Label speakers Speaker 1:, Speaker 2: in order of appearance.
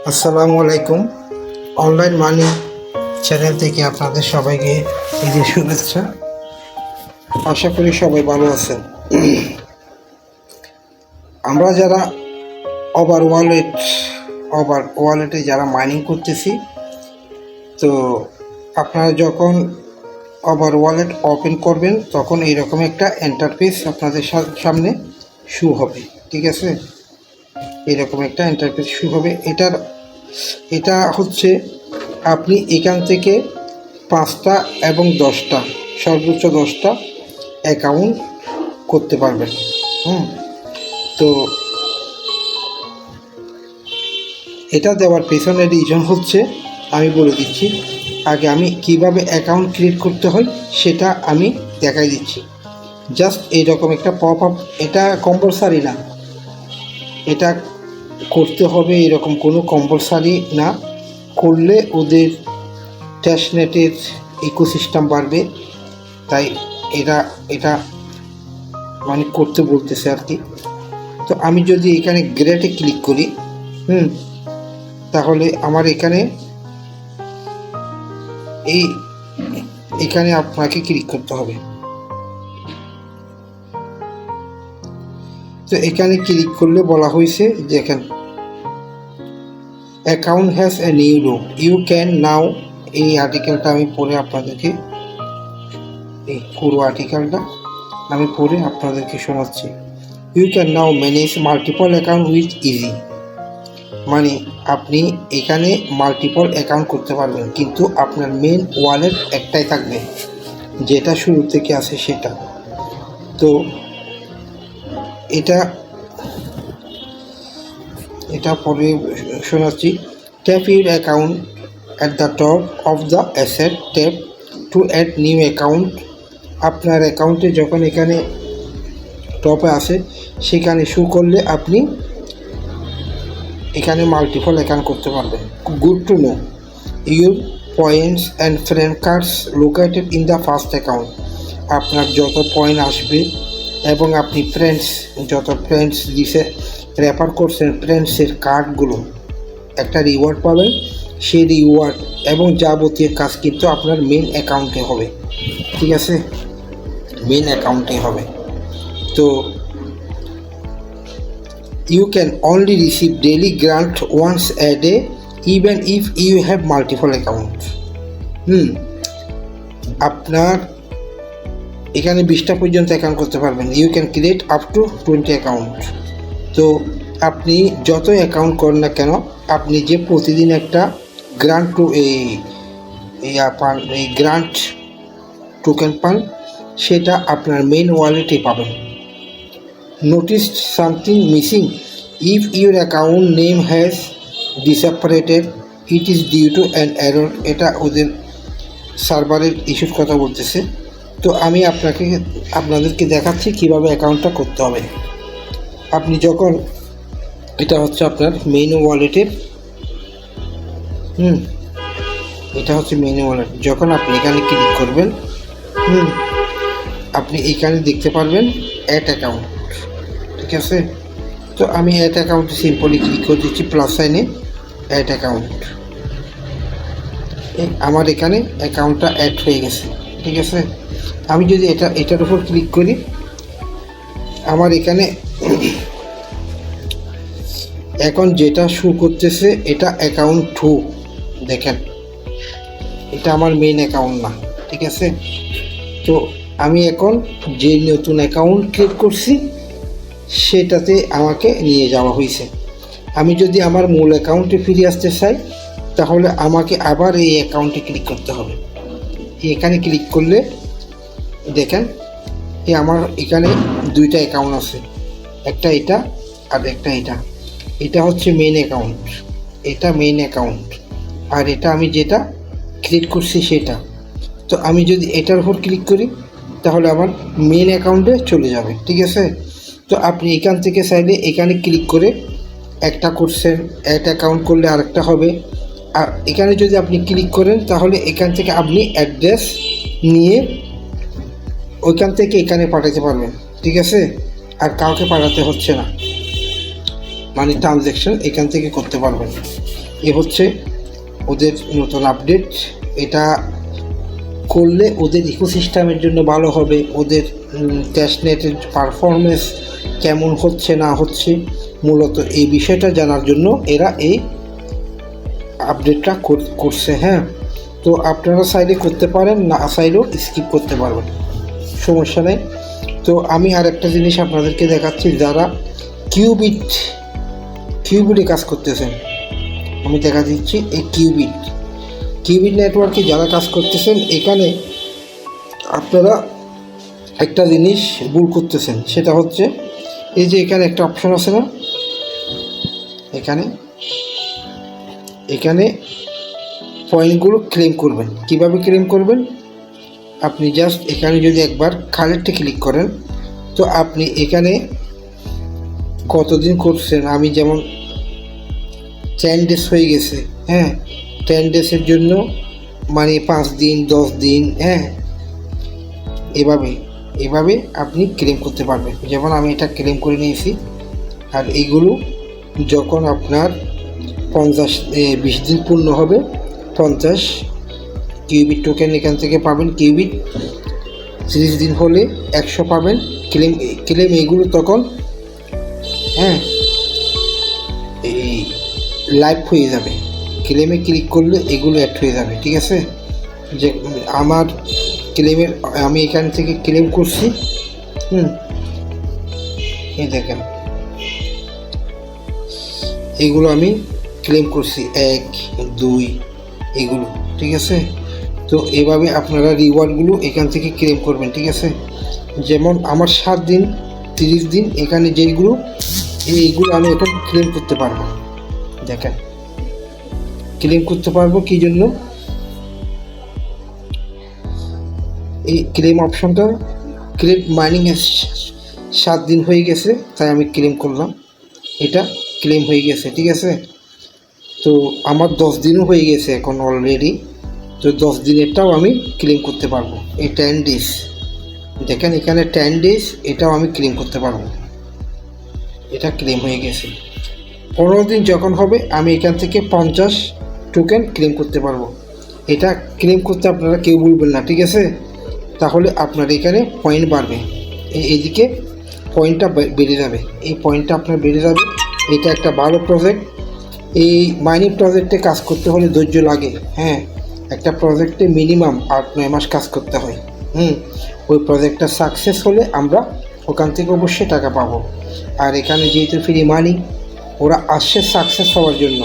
Speaker 1: আসসালামু আলাইকুম। Online money channel থেকে আপনাদের সবাইকে ঈদের শুভেচ্ছা। আশা করি সবাই ভালো আছেন। আমরা যারা ওভার ওয়ালেটে যারা মাইনিং করতেছি, তো আপনারা যখন ওভার ওয়ালেট ওপেন করবেন তখন এইরকম একটা ইন্টারফেস আপনাদের সামনে শো হবে। ঠিক আছে, এরকম একটা ইন্টারফেস শো হবে। এটা হচ্ছে আপনি এখান থেকে 5টা এবং 10টা, সর্বোচ্চ 10টা অ্যাকাউন্ট করতে পারবেন। তো এটা দেওয়ার পেছনে রিজন হচ্ছে, আমি বলে দিচ্ছি। আগে আমি কিভাবে অ্যাকাউন্ট ক্রিয়েট করতে হয় সেটা আমি দেখাই দিচ্ছি। জাস্ট এইরকম একটা পপ আপ, এটা কম্পালসারি না, এটা করতে হবে এরকম কোনো কম্পালসারি না। করলে ওদের টেস্টনেটের ইকোসিস্টেম বাড়বে, তাই এটা মানে করতে বলতেছে আর কি। তো আমি যদি এখানে গ্রেটে ক্লিক করি, তাহলে আমার এখানে আপনাকে ক্লিক করতে হবে। তো এখানে ক্লিক করলে বলা হয়েছে, দেখেন, account has a new room, you can now. এই আর্টিকেলটা আমি পড়ে আপনাদেরকে, এই পুরো আর্টিকেলটা আমি পড়ে আপনাদেরকে শোনাচ্ছি। You can now manage multiple account with easy. মানে আপনি এখানে মাল্টিপল অ্যাকাউন্ট করতে পারবেন, কিন্তু আপনার মেন ওয়ালেট একটাই থাকবে, যেটা শুরু থেকে আসে সেটা। তো এটা পরে শোনাচ্ছি। Tap your account at the top of the asset tap to add new account. আপনার অ্যাকাউন্টে যখন এখানে টপে আসে, সেখানে শো করলে আপনি এখানে মাল্টিপল অ্যাকাউন্ট করতে পারবেন। Good to know, your points and friend cards located in the first account. আপনার যত পয়েন্ট আসবে এবং আপনি যত ফ্রেন্ডস দিছে রেফার করছেন, ফ্রেন্ডসের কার্ডগুলো একটা রিওয়ার্ড পাবেন। সেই রিওয়ার্ড এবং যাবতীয় কাজ কিন্তু আপনার মেন অ্যাকাউন্টে হবে। ঠিক আছে, মেন অ্যাকাউন্টে হবে। তো you can only receive daily grant once a day even if you have multiple accounts. আপনার এখানে 20টা পর্যন্ত অ্যাকাউন্ট করতে পারবেন। You can create up to 20 account. তো আপনি যত অ্যাকাউন্ট করেন না কেন, আপনি যে প্রতিদিন একটা গ্রান্ট গ্রান্ট টোকেন পান, সেটা আপনার মেইন ওয়ালেটে পাবেন। Noticed something missing? If your account name has disappeared, it is due to an error. এটা ওদের সার্ভারের ইস্যুর কথা বলতেছে। তো আমি আপনাদেরকে দেখাচ্ছি কিভাবে অ্যাকাউন্টটা করতে হবে। আপনি যখন, এটা হচ্ছে আপনার মেইন ওয়ালেটের, এটা হচ্ছে মেইন ওয়ালেট। যখন আপনি এখানে ক্লিক করবেন, আপনি এখানে দেখতে পারবেন অ্যাড অ্যাকাউন্ট। ঠিক আছে, তো আমি অ্যাড অ্যাকাউন্টে সিম্পলি ক্লিক করে দিচ্ছি, প্লাস সাইনে অ্যাড অ্যাকাউন্ট। আমার এখানে অ্যাকাউন্টটা অ্যাড হয়ে গেছে। ঠিক আছে, আমি যদি এটার উপর ক্লিক করি, আমার এখানে এখন যেটা শো করতেছে এটা অ্যাকাউন্ট 2। দেখেন, এটা আমার মেইন অ্যাকাউন্ট না। ঠিক আছে, তো আমি এখন যে নতুন অ্যাকাউন্ট ক্রিয়েট করছি সেটাতে আমাকে নিয়ে যাওয়া হয়েছে। আমি যদি আমার মূল অ্যাকাউন্টে ফিরে আসতে চাই, তাহলে আমাকে আবার এই অ্যাকাউন্টে ক্লিক করতে হবে। এখানে ক্লিক করলে দেখেন, আমার এখানে 2টা অ্যাকাউন্ট আছে, একটা এটা আর একটা এটা। এটা হচ্ছে মেইন অ্যাকাউন্ট, এটা মেইন অ্যাকাউন্ট, আর এটা আমি যেটা ক্রিয়েট করছি সেটা। তো আমি যদি এটার উপর ক্লিক করি, তাহলে আমার মেইন অ্যাকাউন্টে চলে যাবে। ঠিক আছে, তো আপনি এখান থেকে চাইলে এখানে ক্লিক করে একটা করছেন, অ্যাড অ্যাকাউন্ট করলে আরেকটা হবে। আর এখানে যদি আপনি ক্লিক করেন, তাহলে এখান থেকে আপনি অ্যাড্রেস নিয়ে ওইখান থেকে এখানে পাঠাতে পারবেন। ঠিক আছে, আর কাউকে পাঠাতে হচ্ছে না, মানে ট্রানজ্যাকশন এখান থেকে করতে পারবেন। এ হচ্ছে ওদের নতুন আপডেট। এটা করলে ওদের ইকোসিস্টেমের জন্য ভালো হবে, ওদের টেস্টনেটের পারফরমেন্স কেমন হচ্ছে না হচ্ছে, মূলত এই বিষয়টা জানার জন্য এরা এই আপডেটটা করছে। হ্যাঁ, তো আপনারা চাইলে করতে পারেন, না চাইলেও স্কিপ করতে পারবেন, সমস্যা নেই। তো আমি আর একটা জিনিস আপনাদেরকে দেখাচ্ছি, যারা কিউবিটে কাজ করতেছেন, আমি দেখা দিচ্ছি এই কিউবিট নেটওয়ার্কে যারা কাজ করতেছেন, এখানে আপনারা একটা জিনিস ভুল করতেছেন, সেটা হচ্ছে এই যে এখানে একটা অপশন আছে না, এখানে পয়েন্টগুলো ক্লেম করবেন। কিভাবে ক্লেম করবেন? আপনি জাস্ট এখানে যদি একবার কালেক্টে ক্লিক করেন, তো আপনি এখানে কতদিন করছেন, আমি যেমন 10 ডেজ হয়ে গেছে, হ্যাঁ 10 ডেজের জন্য মানে 5 দিন 10 দিন, হ্যাঁ এভাবে আপনি ক্লেম করতে পারবেন। যেমন আমি এটা ক্লেম করে নিয়েছি। আর এইগুলো যখন আপনার 20 দিন পূর্ণ হবে, 50 কিউবিট টোকেন এখান থেকে পাবেন। কিউবিট 30 দিন হলে 100 পাবেন ক্লেম এইগুলো তখন, হ্যাঁ এই লাইভ হয়ে যাবে। ক্লেমে ক্লিক করলে এগুলো অ্যাড হয়ে যাবে, ঠিক আছে। যে আমার ক্লেমের, আমি এখান থেকে ক্লেম করছি, এই দেখেন এগুলো আমি ক্লেম করছি 1 2 এগুলো, ঠিক আছে। তো এভাবে আপনারা রিওয়ার্ডগুলো এখান থেকে ক্লেম করবেন, ঠিক আছে। যেমন আমার 7 দিন 30 দিন এখানে যেইগুলো, এইগুলো আমি এখন ক্লেম করতে পারবো। দেখেন ক্লেম করতে পারবো কি জন্য, এই ক্লেম অপশনটা, ক্লেম মাইনিং 7 দিন হয়ে গেছে, তাই আমি ক্লেম করলাম, এটা ক্লেম হয়ে গেছে, ঠিক আছে। তো আমার 10 দিনও হয়ে গেছে এখন অলরেডি, তো 10 দিনেরটাও আমি ক্লেম করতে পারবো। এই 10 ডেজ দেখেন এখানে 10 ডেজ, এটাও আমি ক্লেম করতে পারবো, এটা ক্লেম হয়ে গেছে। 15 দিন যখন হবে আমি এখান থেকে 50 টোকেন ক্লেম করতে পারবো। এটা ক্লেম করতে আপনারা কেউ বলবেন না, ঠিক আছে। তাহলে আপনার এখানে পয়েন্ট বাড়বে, এইদিকে পয়েন্টটা বেড়ে যাবে, এই পয়েন্টটা আপনার বেড়ে যাবে। এটা একটা ভালো প্রজেক্ট। এই মাইনিং প্রজেক্টে কাজ করতে হলে ধৈর্য লাগে, হ্যাঁ একটা প্রজেক্টে মিনিমাম 8-9 মাস কাজ করতে হয়। ওই প্রজেক্টটা সাকসেস হলে আমরা ওখান থেকে অবশ্যই টাকা পাবো। আর এখানে যেহেতু ফ্রি মানি, ওরা আসছে সাকসেস হওয়ার জন্য,